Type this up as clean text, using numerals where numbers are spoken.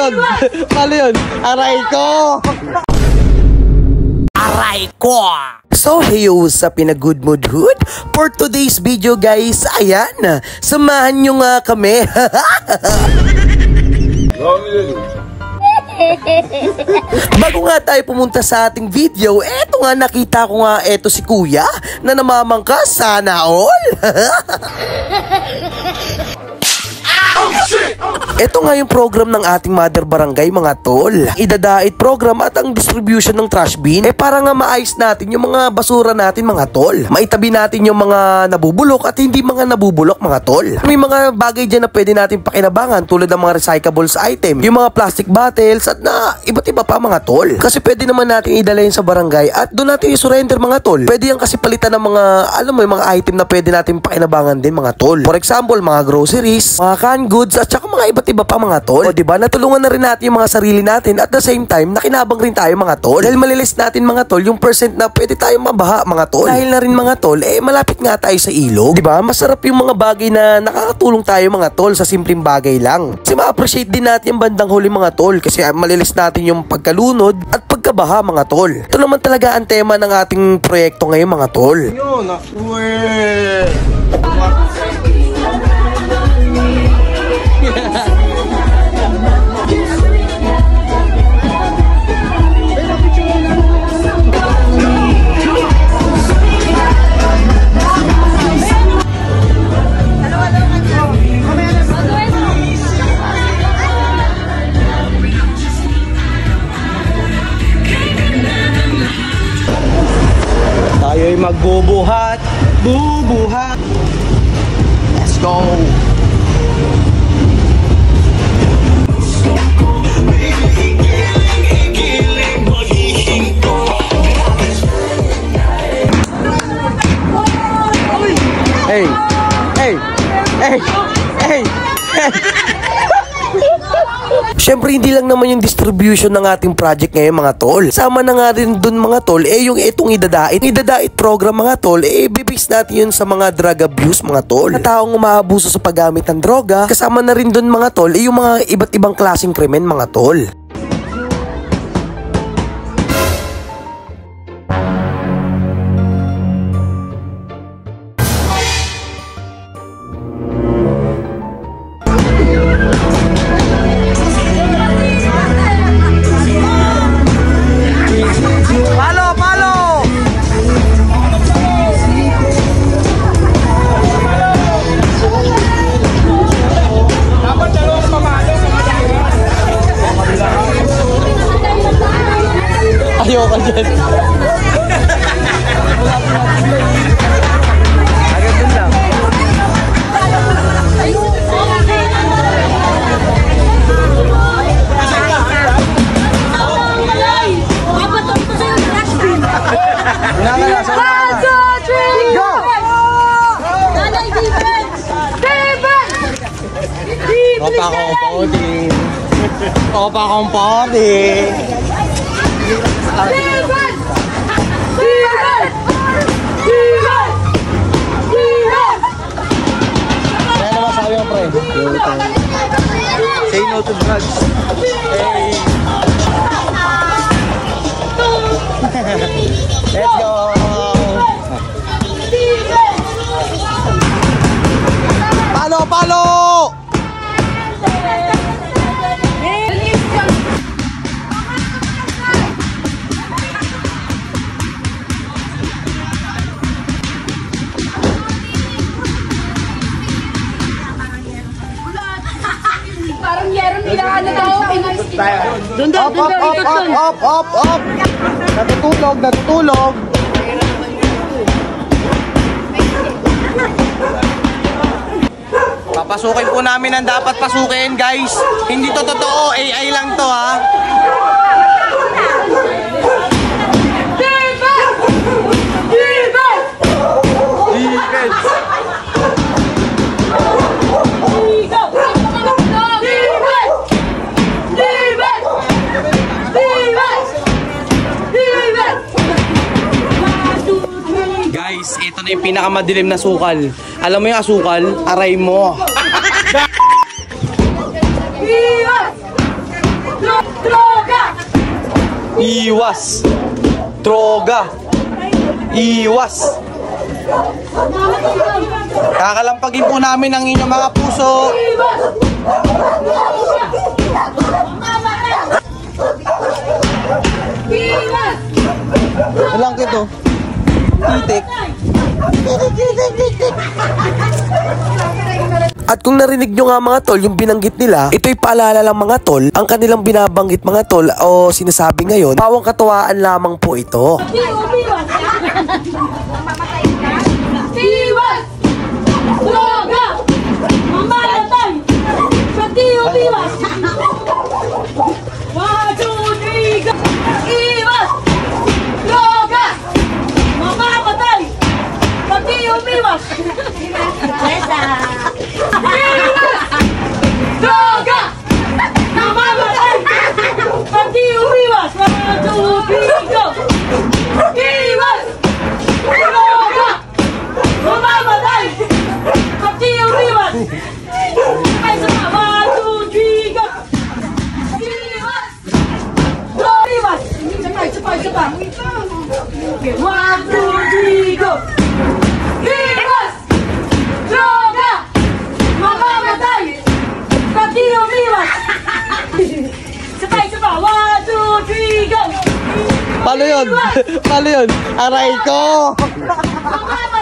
yun? Paano yun? Aray ko! Aray ko! So hey, what's up in a good mood hood? For today's video guys, ayan, samahan nyo nga kami. Bago nga tayo pumunta sa ating video, eto nga nakita ko nga eto si kuya na namamangka, sana all. Ito nga yung program ng ating mother barangay mga tol. Idadait program at ang distribution ng trash bin para nga maayos natin yung mga basura natin mga tol. Maitabi natin yung mga nabubulok at hindi mga nabubulok mga tol. May mga bagay dyan na pwede natin pakinabangan tulad ng mga recyclables item, yung mga plastic bottles at na iba't iba pa mga tol. Kasi pwede naman natin idala yun sa barangay at doon natin i-surrender mga tol. Pwede yan kasi palitan ng mga, alam mo yung mga item na pwede natin pakinabangan din mga tol. For example, mga groceries, mga canned goods at saka mga iba't iba pa mga tol. O diba, natulungan na rin natin yung mga sarili natin at the same time, nakinabang rin tayo mga tol. Dahil malilis natin mga tol yung percent na pwede tayong mabaha mga tol. Dahil na rin mga tol, malapit nga tayo sa ilog. Diba, masarap yung mga bagay na nakakatulong tayo mga tol sa simpleng bagay lang. Kasi ma-appreciate din natin yung bandang huli mga tol kasi malilis natin yung pagkalunod at pagkabaha mga tol. Ito naman talaga ang tema ng ating proyekto ngayon mga tol. Yun, tayo'y magbubuhat, bubuhat. Let's go. Hey, hey, hey, hey, hey. Siyempre hindi lang naman yung distribution ng ating project ngayon mga tol. Sama na nga rin dun mga tol yung itong idadait program mga tol, bibis natin yun sa mga drug abuse mga tol. Na taong umaabuso sa paggamit ng droga. Kasama na rin dun mga tol yung mga iba't ibang klaseng krimen mga tol. Ayoko dyan. Agad dun lang. Go! Nanay defense! Defense! Opa compounding. Opa compounding. Defense! Defense! Defense! Defense! Kaya naman sabi mo pre. Say no to drugs. Hey. Let's go. Palo, palo! Parang meron nila ano daw. Doon. Up. Natutulog. Papasukin po namin ang dapat pasukin, guys. Hindi to totoo, AI lang to ha. Guys, ito na yung pinakamadilim na sukal. Alam mo yung asukal? Aray mo. Iwas. Droga. Iwas. Kakalampagin po namin ang inyong mga puso. Iwas! Walang kito. Titik. At kung narinig nyo nga mga tol, yung binanggit nila, ito'y paalala lang mga tol, ang kanilang binabanggit mga tol o sinasabi ngayon, pawang katuwaan lamang po ito. Iwas! Iwas! Droga! Mamamatay! Iwas! 1, 2, 3, go! Iwas! Droga! Mamamatay! Iwas! Droga! Mamamatay! Iwas! 1, 2, 3, go! Iwas! Droga! Mamamatay! Iwas! Ay, sama! 1, 2, 3, go! Iwas! Iwas! Isa pa! 1, 2, 3, go! Iwas! Droga! Mamamatay! Iwas! Isa pa! 1, 2, 3, go! Paano yun? Paano yun? Aray ko! Mamamatay!